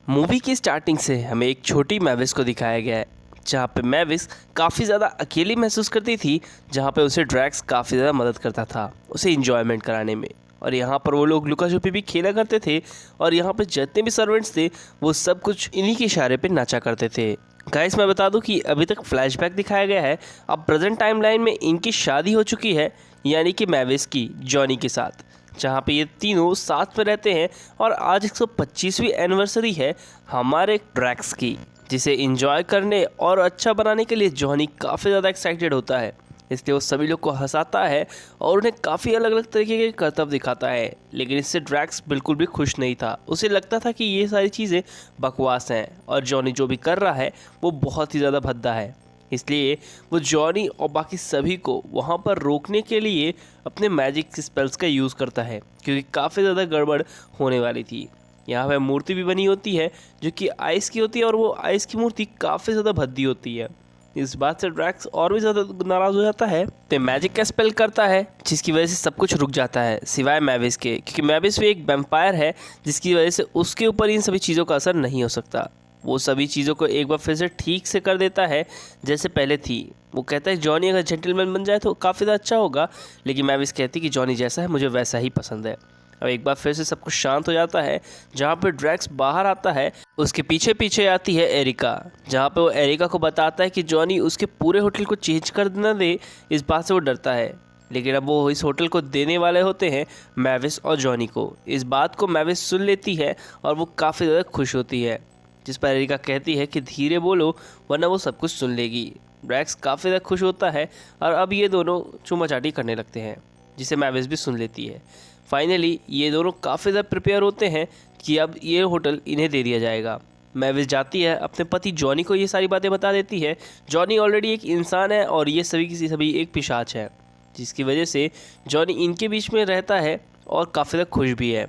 Movie की starting से हमें एक छोटी मैविस को दिखाया गया है, जहाँ पे मैविस काफ़ी ज़्यादा अकेली महसूस करती थी, जहाँ पे उसे ड्रैक्स काफ़ी ज़्यादा मदद करता था उसे इंजॉयमेंट कराने में। और यहाँ पर वो लोग लुका छुपी भी खेला करते थे, और यहाँ पे जितने भी सर्वेंट्स थे वो सब कुछ इन्हीं के इशारे पे नाचा करते थे। गाइस, मैं बता दूं कि अभी तक फ्लैशबैक दिखाया गया है। अब प्रेजेंट टाइमलाइन में इनकी शादी हो चुकी है, यानी कि मैविस की जॉनी के साथ, जहाँ पे ये तीनों साथ में रहते हैं। और आज 125वीं एनिवर्सरी है हमारे ड्रैक्स की, जिसे एंजॉय करने और अच्छा बनाने के लिए जॉनी काफ़ी ज़्यादा एक्साइटेड होता है। इसलिए वो सभी लोग को हंसाता है और उन्हें काफ़ी अलग अलग तरीके के करतब दिखाता है। लेकिन इससे ड्रैक्स बिल्कुल भी खुश नहीं था। उसे लगता था कि ये सारी चीज़ें बकवास हैं और जॉनी जो भी कर रहा है वो बहुत ही ज़्यादा भद्दा है। इसलिए वो जॉनी और बाकी सभी को वहाँ पर रोकने के लिए अपने मैजिक स्पेल्स का यूज़ करता है, क्योंकि काफ़ी ज़्यादा गड़बड़ होने वाली थी। यहाँ पर मूर्ति भी बनी होती है जो कि आइस की होती है, और वो आइस की मूर्ति काफ़ी ज़्यादा भद्दी होती है। इस बात से ड्रैक्स और भी ज़्यादा नाराज़ हो जाता है। तो मैजिक का स्पेल करता है, जिसकी वजह से सब कुछ रुक जाता है सिवाय मैविस के, क्योंकि मैविस भी एक वैम्पायर है, जिसकी वजह से उसके ऊपर इन सभी चीज़ों का असर नहीं हो सकता। वो सभी चीज़ों को एक बार फिर से ठीक से कर देता है जैसे पहले थी। वो कहता है जॉनी अगर जेंटलमैन बन जाए तो काफ़ी ज़्यादा अच्छा होगा, लेकिन मैविस कहती कि जॉनी जैसा है मुझे वैसा ही पसंद है। अब एक बार फिर से सब कुछ शांत हो जाता है। जहाँ पर ड्रैक्स बाहर आता है, उसके पीछे पीछे आती है एरिका, जहाँ पे वो एरिका को बताता है कि जॉनी उसके पूरे होटल को चेंज कर न दे। इस बात से वो डरता है, लेकिन अब वो इस होटल को देने वाले होते हैं मैविस और जॉनी को। इस बात को मैविस सुन लेती है और वो काफ़ी ज़्यादा खुश होती है, जिस पर एरिका कहती है कि धीरे बोलो वरना वो सब कुछ सुन लेगी। ड्रैक्स काफ़ी ज़्यादा खुश होता है और अब ये दोनों चूमाचाटी करने लगते हैं, जिसे मैविस भी सुन लेती है। फाइनली ये दोनों काफ़ी ज़्यादा प्रिपेयर होते हैं कि अब ये होटल इन्हें दे दिया जाएगा। मैविस जाती है अपने पति जॉनी को ये सारी बातें बता देती है। जॉनी ऑलरेडी एक इंसान है और ये सभी की सभी एक पिशाच है, जिसकी वजह से जॉनी इनके बीच में रहता है और काफ़ी ज़्यादा खुश भी है।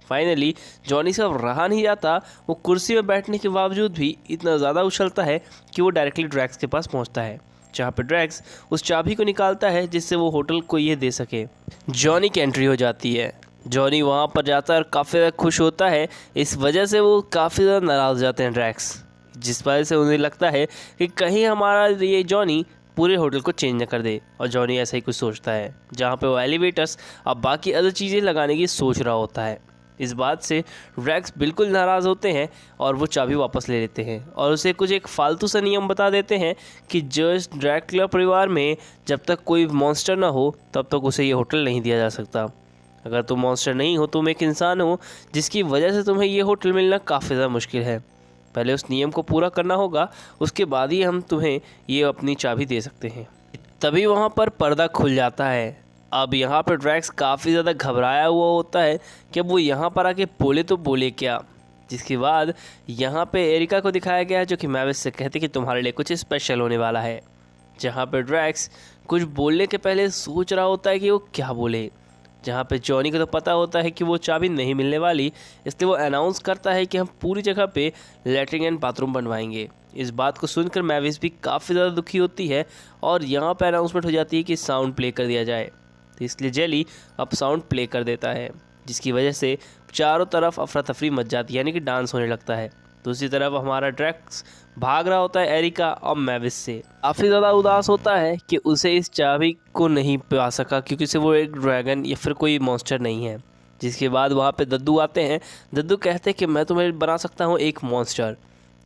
फाइनली जॉनी से अब रहा नहीं जाता। वो कुर्सी में बैठने के बावजूद भी इतना ज़्यादा उछलता है कि वो डायरेक्टली ड्रैक्स के पास पहुंचता है, जहाँ पर ड्रैक्स उस चाबी को निकालता है जिससे वो होटल को ये दे सके। जॉनी की एंट्री हो जाती है। जॉनी वहाँ पर जाता है और काफ़ी ज़्यादा खुश होता है। इस वजह से वो काफ़ी ज़्यादा नाराज़ हो जाते हैं ड्रैक्स, जिस वजह से उन्हें लगता है कि कहीं हमारा ये जॉनी पूरे होटल को चेंज न कर दे। और जॉनी ऐसा ही कुछ सोचता है, जहाँ पे वो एलिवेटर्स अब बाकी अदर चीज़ें लगाने की सोच रहा होता है। इस बात से ड्रैक्स बिल्कुल नाराज़ होते हैं और वो चाबी वापस ले लेते हैं और उसे कुछ एक फालतू सा नियम बता देते हैं कि जस्ट ड्रैकुला परिवार में जब तक कोई मॉन्स्टर ना हो तब तक उसे ये होटल नहीं दिया जा सकता। अगर तुम मॉन्स्टर नहीं हो, तुम एक इंसान हो, जिसकी वजह से तुम्हें ये होटल मिलना काफ़ी ज़्यादा मुश्किल है। पहले उस नियम को पूरा करना होगा, उसके बाद ही हम तुम्हें ये अपनी चाबी दे सकते हैं। तभी वहाँ पर पर्दा खुल जाता है। अब यहाँ पर ड्रैक्स काफ़ी ज़्यादा घबराया हुआ होता है कि अब वो यहाँ पर आके बोले तो बोले क्या। जिसके बाद यहाँ पे एरिका को दिखाया गया है, जो कि मैविस से कहती कि तुम्हारे लिए कुछ स्पेशल होने वाला है। जहाँ पे ड्रैक्स कुछ बोलने के पहले सोच रहा होता है कि वो क्या बोले। जहाँ पे जॉनी को तो पता होता है कि वो चाबी नहीं मिलने वाली, इसलिए वो अनाउंस करता है कि हम पूरी जगह पे लैट्रिन एंड बाथरूम बनवाएंगे। इस बात को सुनकर मैविस भी काफ़ी ज़्यादा दुखी होती है और यहाँ पे अनाउंसमेंट हो जाती है कि साउंड प्ले कर दिया जाए। तो इसलिए जेली अब साउंड प्ले कर देता है, जिसकी वजह से चारों तरफ अफरा तफरी मच जाती है, यानी कि डांस होने लगता है। दूसरी तरफ हमारा ड्रैक्स भाग रहा होता है एरिका और मैविस से। काफ़ी ज़्यादा उदास होता है कि उसे इस चाबी को नहीं पा सका, क्योंकि उसे वो एक ड्रैगन या फिर कोई मॉन्स्टर नहीं है। जिसके बाद वहाँ पे दद्दू आते हैं। दद्दू कहते हैं कि मैं तुम्हें बना सकता हूँ एक मॉन्स्टर,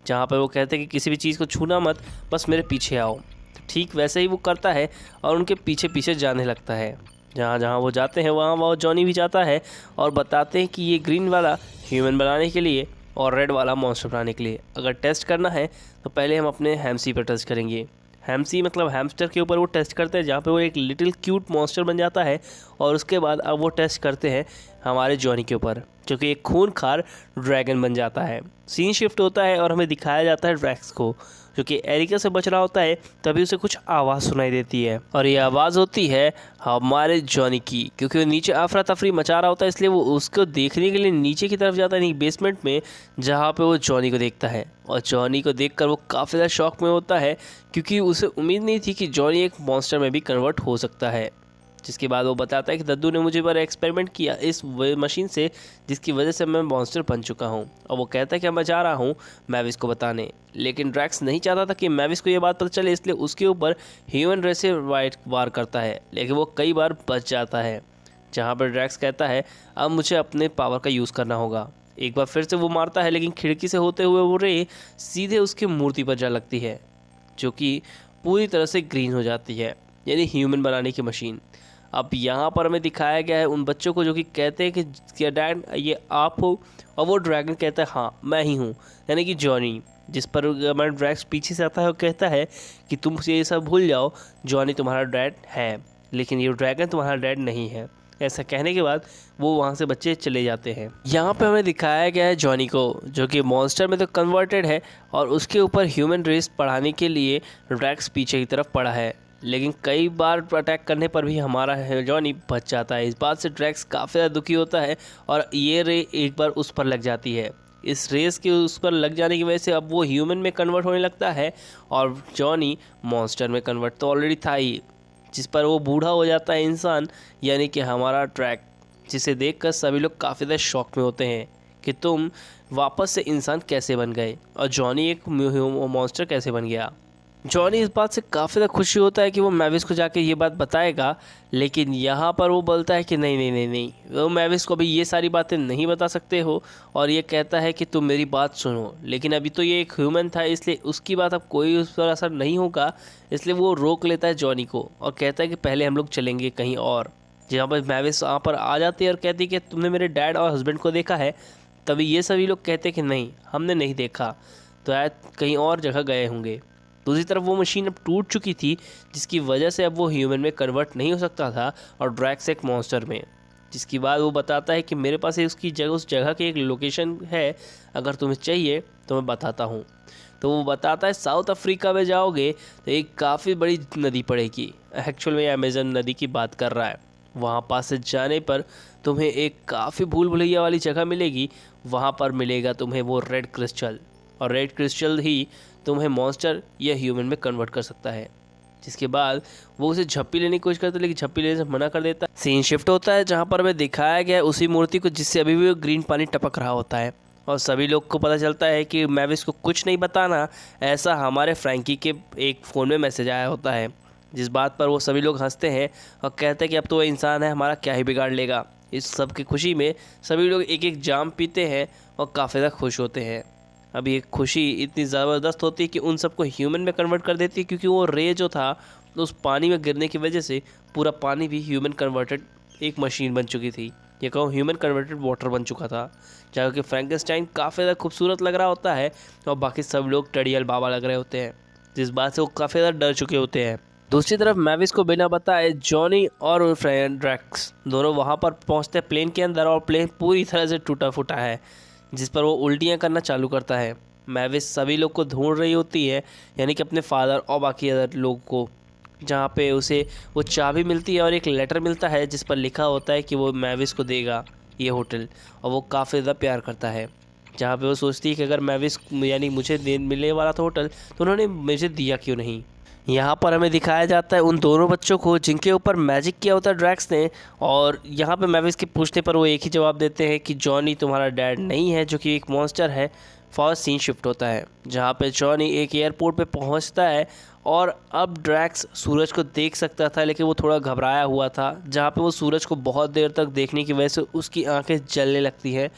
जहाँ पर वो कहते हैं कि किसी भी चीज़ को छूना मत, बस मेरे पीछे आओ। तो ठीक वैसे ही वो करता है और उनके पीछे पीछे जाने लगता है। जहाँ जहाँ वो जाते हैं वहाँ वहाँ जॉनी भी जाता है और बताते हैं कि ये ग्रीन वाला ह्यूमन बनाने के लिए और रेड वाला मॉन्स्टर बनाने के लिए अगर टेस्ट करना है तो पहले हम अपने हैमसी पर टेस्ट करेंगे। हैमसी मतलब हैमस्टर के ऊपर वो टेस्ट करते हैं, जहाँ पे वो एक लिटिल क्यूट मॉन्स्टर बन जाता है। और उसके बाद अब वो टेस्ट करते हैं हमारे जॉनी के ऊपर, जो कि एक खूनखार ड्रैगन बन जाता है। सीन शिफ्ट होता है और हमें दिखाया जाता है ड्रैक्स को, जो कि एरिका से बच रहा होता है। तभी उसे कुछ आवाज़ सुनाई देती है और ये आवाज़ होती है हमारे जॉनी की, क्योंकि वो नीचे अफरा तफरी मचा रहा होता है। इसलिए वो उसको देखने के लिए नीचे की तरफ जाता है, नहीं बेसमेंट में, जहाँ पे वो जॉनी को देखता है। और जॉनी को देखकर वो काफ़ी ज़्यादा शॉक में होता है, क्योंकि उसे उम्मीद नहीं थी कि जॉनी एक मॉन्स्टर में भी कन्वर्ट हो सकता है। जिसके बाद वो बताता है कि दद्दू ने मुझे पर एक्सपेरिमेंट किया इस मशीन से, जिसकी वजह से मैं मॉन्स्टर बन चुका हूँ। और वो कहता है कि मैं जा रहा हूँ मैविस को बताने, लेकिन ड्रैक्स नहीं चाहता था कि मैविस को ये बात पता चले, इसलिए उसके ऊपर ह्यूमन रेस से वार करता है, लेकिन वो कई बार बच जाता है। जहाँ पर ड्रैक्स कहता है अब मुझे अपने पावर का यूज़ करना होगा। एक बार फिर से वो मारता है, लेकिन खिड़की से होते हुए वो रे सीधे उसकी मूर्ति पर जा लगती है, जो कि पूरी तरह से ग्रीन हो जाती है, यानी ह्यूमन बनाने की मशीन। अब यहाँ पर हमें दिखाया गया है उन बच्चों को जो कि कहते हैं कि क्या डैड ये आप हो, और वो ड्रैगन कहता है हाँ मैं ही हूँ, यानी कि जॉनी। जिस पर हमारा ड्रैक्स पीछे से आता है और कहता है कि तुम ये सब भूल जाओ, जॉनी तुम्हारा डैड है, लेकिन ये ड्रैगन तुम्हारा डैड नहीं है। ऐसा कहने के बाद वो वहाँ से बच्चे चले जाते हैं। यहाँ पे हमें दिखाया गया है जॉनी को, जो कि मॉन्स्टर में तो कन्वर्टेड है और उसके ऊपर ह्यूमन रेस पढ़ाने के लिए ड्रैक्स पीछे की तरफ पड़ा है, लेकिन कई बार अटैक करने पर भी हमारा जॉनी बच जाता है। इस बात से ड्रैक्स काफ़ी ज़्यादा दुखी होता है और ये रे एक बार उस पर लग जाती है। इस रेस के उस पर लग जाने की वजह से अब वो ह्यूमन में कन्वर्ट होने लगता है और जॉनी मॉन्स्टर में कन्वर्ट तो ऑलरेडी था ही, जिस पर वो बूढ़ा हो जाता है इंसान, यानी कि हमारा ट्रैक, जिसे देखकर सभी लोग काफ़ी ज़्यादा शॉक में होते हैं कि तुम वापस से इंसान कैसे बन गए और जॉनी एक मॉन्स्टर कैसे बन गया। जॉनी इस बात से काफ़ी ज़्यादा खुशी होता है कि वो मैविस को जाके ये बात बताएगा, लेकिन यहाँ पर वो बोलता है कि नहीं नहीं नहीं नहीं, वो मैविस को भी ये सारी बातें नहीं बता सकते हो, और ये कहता है कि तुम मेरी बात सुनो। लेकिन अभी तो ये एक ह्यूमन था, इसलिए उसकी बात अब कोई उस पर असर नहीं होगा, इसलिए वो रोक लेता है जॉनी को और कहता है कि पहले हम लोग चलेंगे कहीं और। जहाँ पर मैविस वहाँ पर आ जाती है और कहती है कि तुमने मेरे डैड और हस्बैंड को देखा है। तभी ये सभी लोग कहते हैं कि नहीं हमने नहीं देखा, तो शायद कहीं और जगह गए होंगे। दूसरी तरफ वो मशीन अब टूट चुकी थी, जिसकी वजह से अब वो ह्यूमन में कन्वर्ट नहीं हो सकता था और ड्रैक्स एक मॉन्स्टर में। जिसके बाद वो बताता है कि मेरे पास उसकी जगह, उस जगह की एक लोकेशन है, अगर तुम्हें चाहिए तो मैं बताता हूँ। तो वो बताता है साउथ अफ्रीका में जाओगे तो एक काफ़ी बड़ी नदी पड़ेगी, एक्चुअल में अमेजन नदी की बात कर रहा है। वहाँ पास से जाने पर तुम्हें एक काफ़ी भूल भुलैया वाली जगह मिलेगी, वहाँ पर मिलेगा तुम्हें वो रेड क्रिस्टल, और रेड क्रिस्टल ही तुम्हें मॉन्स्टर या ह्यूमन में कन्वर्ट कर सकता है। जिसके बाद वो उसे झप्पी लेने की कोशिश करता है, लेकिन झप्पी लेने से मना कर देता है। सीन शिफ्ट होता है जहाँ पर हमें दिखाया गया है उसी मूर्ति को जिससे अभी भी ग्रीन पानी टपक रहा होता है, और सभी लोग को पता चलता है कि मैविस को कुछ नहीं बताना, ऐसा हमारे फ्रैंकी के एक फ़ोन में मैसेज आया होता है। जिस बात पर वो सभी लोग हंसते हैं और कहते हैं कि अब तो वो इंसान है, हमारा क्या ही बिगाड़ लेगा। इस सब की खुशी में सभी लोग एक एक जाम पीते हैं और काफ़ी ज़्यादा खुश होते हैं। अब ये खुशी इतनी ज़बरदस्त होती है कि उन सबको ह्यूमन में कन्वर्ट कर देती है, क्योंकि वो रे जो था तो उस पानी में गिरने की वजह से पूरा पानी भी ह्यूमन कन्वर्टेड एक मशीन बन चुकी थी, ये कहूँ ह्यूमन कन्वर्टेड वाटर बन चुका था। जहाँ कि फ्रैंकेनस्टाइन काफ़ी ज़्यादा खूबसूरत लग रहा होता है और बाकी सब लोग टडियल बाबा लग रहे होते हैं, जिस बात से वो काफ़ी ज़्यादा डर चुके होते हैं। दूसरी तरफ मैविस को बिना बताए जॉनी और फ्रेंड ड्रैक्स दोनों वहाँ पर पहुँचते हैं प्लेन के अंदर, और प्लेन पूरी तरह से टूटा फूटा है, जिस पर वो उल्टियाँ करना चालू करता है। मैविस सभी लोग को ढूंढ रही होती है, यानी कि अपने फादर और बाकी अदर लोग को, जहाँ पे उसे वो चाबी मिलती है और एक लेटर मिलता है जिस पर लिखा होता है कि वो मैविस को देगा ये होटल, और वो काफ़ी ज़्यादा प्यार करता है। जहाँ पे वो सोचती है कि अगर मैविस यानी मुझे मिलने वाला था होटल, तो उन्होंने मुझे दिया क्यों नहीं। यहाँ पर हमें दिखाया जाता है उन दोनों बच्चों को जिनके ऊपर मैजिक किया होता है ड्रैक्स ने, और यहाँ पे मैविस के पूछने पर वो एक ही जवाब देते हैं कि जॉनी तुम्हारा डैड नहीं है, जो कि एक मॉन्स्टर है। फर्स्ट सीन शिफ्ट होता है जहाँ पे जॉनी एक एयरपोर्ट पे पहुँचता है, और अब ड्रैक्स सूरज को देख सकता था, लेकिन वो थोड़ा घबराया हुआ था, जहाँ पे वो सूरज को बहुत देर तक देखने की वजह से उसकी आंखें जलने लगती हैं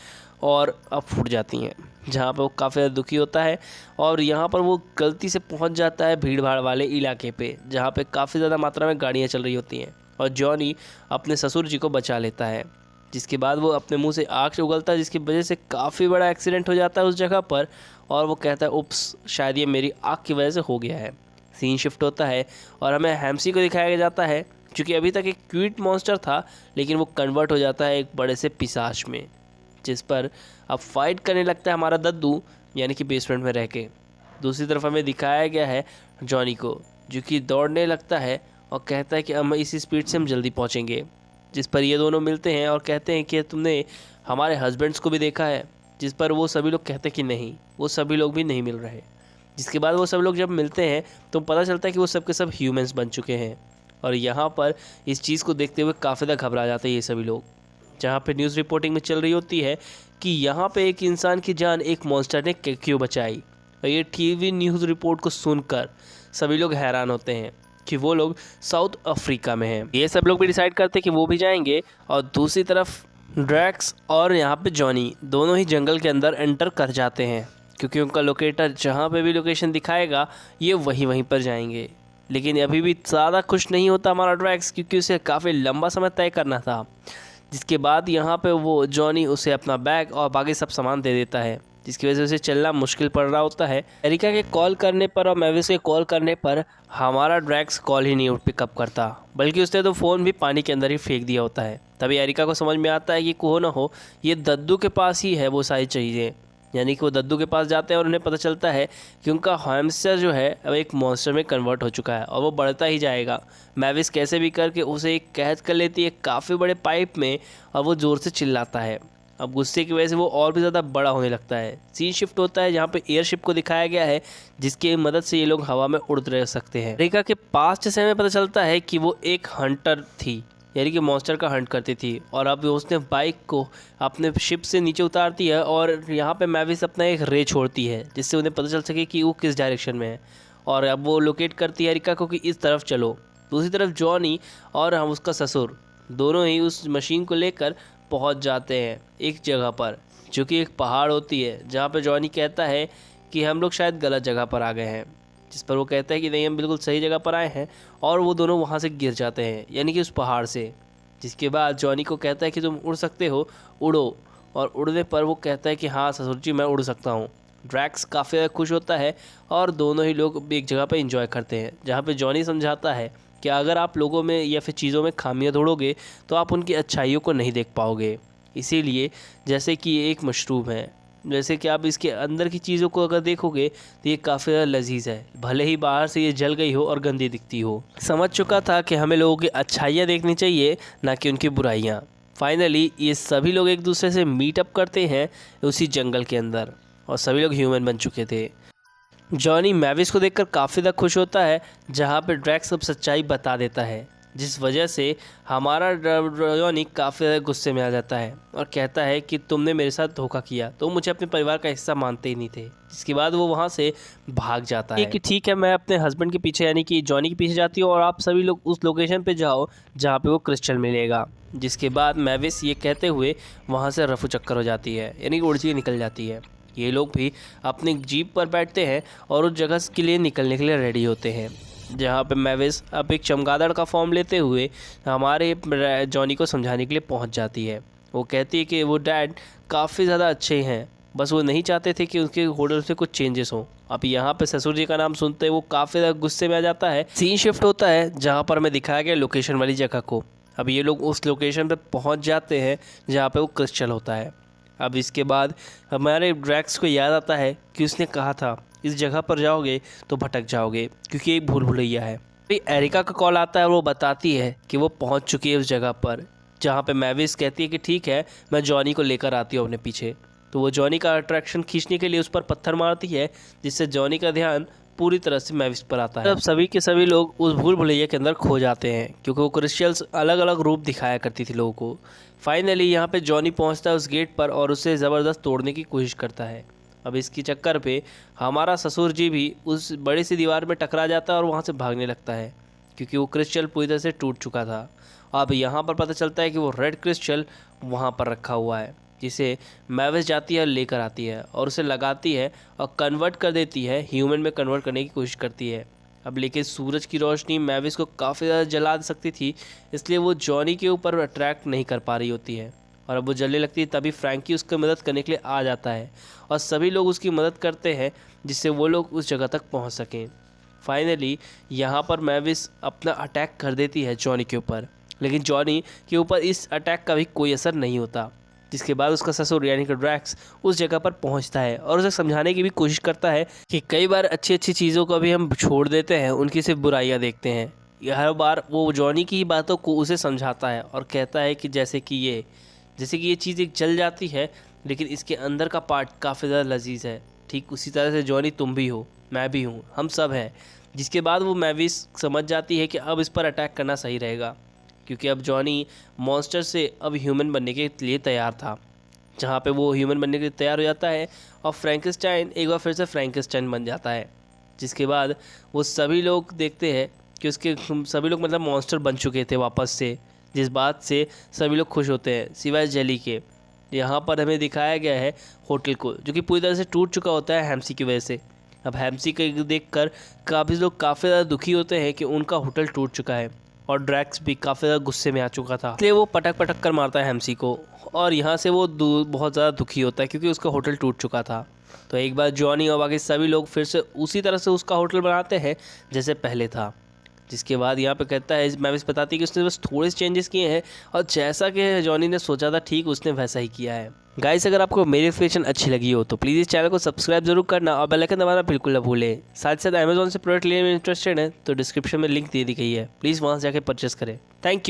और अब फूट जाती हैं, जहाँ पर वो काफ़ी ज़्यादा दुखी होता है। और यहाँ पर वो गलती से पहुँच जाता है भीड़ भाड़ वाले इलाके पे, जहाँ पे काफ़ी ज़्यादा मात्रा में गाड़ियाँ चल रही होती हैं, और जॉनी अपने ससुर जी को बचा लेता है। जिसके बाद वो अपने मुंह से आग उगलता है, जिसकी वजह से काफ़ी बड़ा एक्सीडेंट हो जाता है उस जगह पर, और वो कहता है उप्स, शायद ये मेरी आग की वजह से हो गया है। सीन शिफ्ट होता है और हमें हैम्सी को दिखाया जाता है, क्योंकि अभी तक एक क्यूट मॉन्स्टर था, लेकिन वो कन्वर्ट हो जाता है एक बड़े से पिशाच में, जिस पर अब फाइट करने लगता है हमारा दद्दू, यानी कि बेसमेंट में रह के। दूसरी तरफ हमें दिखाया गया है जॉनी को, जो कि दौड़ने लगता है और कहता है कि हम इसी स्पीड से हम जल्दी पहुंचेंगे। जिस पर ये दोनों मिलते हैं और कहते हैं कि तुमने हमारे हस्बैंड्स को भी देखा है, जिस पर वो सभी लोग कहते हैं कि नहीं, वो सभी लोग भी नहीं मिल रहे। जिसके बाद वो सब लोग जब मिलते हैं तो पता चलता है कि वो सब के सब ह्यूमंस बन चुके हैं, और यहाँ पर इस चीज़ को देखते हुए काफ़ी ज़्यादा घबरा जाते हैं ये सभी लोग। जहाँ पे न्यूज़ रिपोर्टिंग में चल रही होती है कि यहाँ पे एक इंसान की जान एक मॉन्स्टर ने क्यों बचाई। और ये टीवी न्यूज़ रिपोर्ट को सुनकर सभी लोग हैरान होते हैं कि वो लोग साउथ अफ्रीका में हैं। ये सब लोग भी डिसाइड करते हैं कि वो भी जाएंगे, और दूसरी तरफ ड्रैक्स और यहाँ पे जॉनी दोनों ही जंगल के अंदर एंटर कर जाते हैं, क्योंकि उनका लोकेटर जहाँ पे भी लोकेशन दिखाएगा ये वहीं पर जाएंगे। लेकिन अभी भी ज़्यादा खुश नहीं होता हमारा ड्रैक्स, क्योंकि उसे काफ़ी लंबा समय तय करना था। जिसके बाद यहाँ पे वो जॉनी उसे अपना बैग और बाकी सब सामान दे देता है, जिसकी वजह से उसे चलना मुश्किल पड़ रहा होता है। एरिका के कॉल करने पर और मैविस के कॉल करने पर हमारा ड्रैक्स कॉल ही नहीं पिकअप करता, बल्कि उसने तो फ़ोन भी पानी के अंदर ही फेंक दिया होता है। तभी एरिका को समझ में आता है कि हो ना हो ये दद्दू के पास ही है वो सारी चीज़ें। यानी कि वो दद्दू के पास जाते हैं और उन्हें पता चलता है कि उनका हैमस्टर जो है अब एक मॉन्स्टर में कन्वर्ट हो चुका है और वो बढ़ता ही जाएगा। मैविस कैसे भी करके उसे एक कैद कर लेती है काफ़ी बड़े पाइप में, और वो ज़ोर से चिल्लाता है। अब गुस्से की वजह से वो और भी ज़्यादा बड़ा होने लगता है। सीन शिफ्ट होता है जहाँ पे एयरशिप को दिखाया गया है, जिसकी मदद से ये लोग हवा में उड़ रह सकते हैं। एरिका के पास्ट से हमें पता चलता है कि वो एक हंटर थी, यानी कि मॉन्स्टर का हंट करती थी, और अब उसने बाइक को अपने शिप से नीचे उतारती है और यहाँ पे मैविस अपना एक रे छोड़ती है, जिससे उन्हें पता चल सके कि वो किस डायरेक्शन में है। और अब वो लोकेट करती है एरिका को कि इस तरफ चलो। दूसरी तरफ जॉनी और हम उसका ससुर दोनों ही उस मशीन को लेकर पहुँच जाते हैं एक जगह पर, जो कि एक पहाड़ होती है, जहाँ पर जॉनी कहता है कि हम लोग शायद गलत जगह पर आ गए हैं, जिस पर वो कहता है कि नहीं हम बिल्कुल सही जगह पर आए हैं, और वो दोनों वहाँ से गिर जाते हैं, यानी कि उस पहाड़ से। जिसके बाद जॉनी को कहता है कि तुम उड़ सकते हो, उड़ो। और उड़ने पर वो कहता है कि हाँ ससुर जी मैं उड़ सकता हूँ। ड्रैक्स काफ़ी ज़्यादा खुश होता है और दोनों ही लोग एक जगह पर इंजॉय करते हैं, जहाँ पर जॉनी समझाता है कि अगर आप लोगों में या फिर चीज़ों में खामियां ढूंढोगे तो आप उनकी अच्छाइयों को नहीं देख पाओगे। इसीलिए जैसे कि ये एक मशरूम है, जैसे कि आप इसके अंदर की चीज़ों को अगर देखोगे तो ये काफ़ी ज़्यादा लजीज है, भले ही बाहर से ये जल गई हो और गंदी दिखती हो। समझ चुका था कि हमें लोगों की अच्छाइयाँ देखनी चाहिए, ना कि उनकी बुराइयाँ। फाइनली ये सभी लोग एक दूसरे से मीटअप करते हैं उसी जंगल के अंदर, और सभी लोग ह्यूमन बन चुके थे। जॉनी मैविस को देखकर काफ़ी ज़्यादा खुश होता है, जहाँ पे ड्रैक्स सब सच्चाई बता देता है, जिस वजह से हमारा जॉनी काफ़ी ज़्यादा गुस्से में आ जाता है और कहता है कि तुमने मेरे साथ धोखा किया, तो मुझे अपने परिवार का हिस्सा मानते ही नहीं थे। जिसके बाद वो वहाँ से भाग जाता है कि ठीक है मैं अपने हस्बैंड के पीछे यानी कि जॉनी के पीछे जाती हूँ और आप सभी लोग उस लोकेशन पे जाओ जहाँ पे वो क्रिस्टल मिलेगा। जिसके बाद मैविस ये कहते हुए वहाँ से रफू चक्कर हो जाती है, यानी कि उड़ के निकल जाती है। ये लोग भी अपनी जीप पर बैठते हैं और उस जगह के लिए निकलने के लिए रेडी होते हैं, जहाँ पे मैविस अब एक चमगादड़ का फॉर्म लेते हुए हमारे जॉनी को समझाने के लिए पहुँच जाती है। वो कहती है कि वो डैड काफ़ी ज़्यादा अच्छे हैं, बस वो नहीं चाहते थे कि उनके होटल से कुछ चेंजेस हों। अब यहाँ पे ससुर जी का नाम सुनते वो काफ़ी ज़्यादा गुस्से में आ जाता है। सीन शिफ्ट होता है जहाँ पर हमें दिखाया गया लोकेशन वाली जगह को। अब ये लोग उस लोकेशन पर पहुँच जाते हैं जहाँ पर वो क्रिस्टल होता है। अब इसके बाद हमारे ड्रैक्स को याद आता है कि उसने कहा था इस जगह पर जाओगे तो भटक जाओगे, क्योंकि एक भूल भुलैया है। फिर एरिका का कॉल आता है और वो बताती है कि वो पहुंच चुकी है उस जगह पर, जहां पे मैविस कहती है कि ठीक है मैं जॉनी को लेकर आती हूँ अपने पीछे। तो वो जॉनी का अट्रैक्शन खींचने के लिए उस पर पत्थर मारती है, जिससे जॉनी का ध्यान पूरी तरह से मैविस पर आता है। अब सभी के सभी लोग उस भूल भुलैया के अंदर खो जाते हैं, क्योंकि वो क्रिस्टल्स अलग अलग रूप दिखाया करती थी लोगों को। फाइनली यहाँ पे जॉनी पहुँचता है उस गेट पर और उसे ज़बरदस्त तोड़ने की कोशिश करता है। अब इसकी चक्कर पे हमारा ससुर जी भी उस बड़ी सी दीवार में टकरा जाता है और वहाँ से भागने लगता है, क्योंकि वो क्रिस्टल पूरी तरह से टूट चुका था। अब यहाँ पर पता चलता है कि वो रेड क्रिस्टल वहाँ पर रखा हुआ है, जिसे मैविस जाती है लेकर आती है और उसे लगाती है और कन्वर्ट कर देती है, ह्यूमन में कन्वर्ट करने की कोशिश करती है। अब लेकिन सूरज की रोशनी मैविस को काफ़ी ज़्यादा जला सकती थी, इसलिए वो जॉनी के ऊपर अट्रैक्ट नहीं कर पा रही होती है और अब वो जलने लगती है। तभी फ्रैंकी उसकी मदद करने के लिए आ जाता है और सभी लोग उसकी मदद करते हैं, जिससे वो लोग उस जगह तक पहुंच सकें। फाइनली यहाँ पर मैविस अपना अटैक कर देती है जॉनी के ऊपर, लेकिन जॉनी के ऊपर इस अटैक का भी कोई असर नहीं होता। जिसके बाद उसका ससुर यानी कि ड्रैक्स उस जगह पर पहुंचता है और उसे समझाने की भी कोशिश करता है कि कई बार अच्छी अच्छी चीज़ों को भी हम छोड़ देते हैं, उनकी सिर्फ बुराइयां देखते हैं। हर बार वो जॉनी की ही बातों को उसे समझाता है और कहता है कि जैसे कि ये चीज़ एक जल जाती है, लेकिन इसके अंदर का पार्ट काफ़ी ज़्यादा लजीज है, ठीक उसी तरह से जॉनी तुम भी हो, मैं भी हूँ, हम सब हैं। जिसके बाद वो मैविस समझ जाती है कि अब इस पर अटैक करना सही रहेगा, क्योंकि अब जॉनी मॉन्स्टर से अब ह्यूमन बनने के लिए तैयार था। जहाँ पे वो ह्यूमन बनने के लिए तैयार हो जाता है और फ्रैंकेनस्टाइन एक बार फिर से फ्रैंकेनस्टाइन बन जाता है। जिसके बाद वो सभी लोग देखते हैं कि उसके सभी लोग मतलब मॉन्स्टर बन चुके थे वापस से, जिस बात से सभी लोग खुश होते हैं सिवाय जेली के। यहाँ पर हमें दिखाया गया है होटल को, जो कि पूरी तरह से टूट चुका होता है हैम्सी की वजह से। अब हैम्सी को देखकर काफ़ी लोग काफ़ी ज़्यादा दुखी होते हैं कि उनका होटल टूट चुका है, और ड्रैक्स भी काफ़ी ज़्यादा गुस्से में आ चुका था, इसलिए वो पटक पटक कर मारता है हैम्सी को, और यहाँ से वो बहुत ज़्यादा दुखी होता है क्योंकि उसका होटल टूट चुका था। तो एक बार जॉनी और बाकी सभी लोग फिर से उसी तरह से उसका होटल बनाते हैं जैसे पहले था। जिसके बाद यहाँ पे कहता है, मैविस बताती है कि उसने बस थोड़े से चेंजेस किए हैं, और जैसा कि जॉनी ने सोचा था ठीक उसने वैसा ही किया है। गाइस, अगर आपको मेरी एक्सप्लेनेशन अच्छी लगी हो तो प्लीज़ इस चैनल को सब्सक्राइब जरूर करना और बेल आइकन दबाना बिल्कुल ना भूलें। साथ ही साथ अमेजोन से प्रोडक्ट लेने में इंटरेस्टेड है तो डिस्क्रिप्शन में लिंक दे दी गई है, प्लीज़ वहाँ से जाकर परचेस करें। Thank you.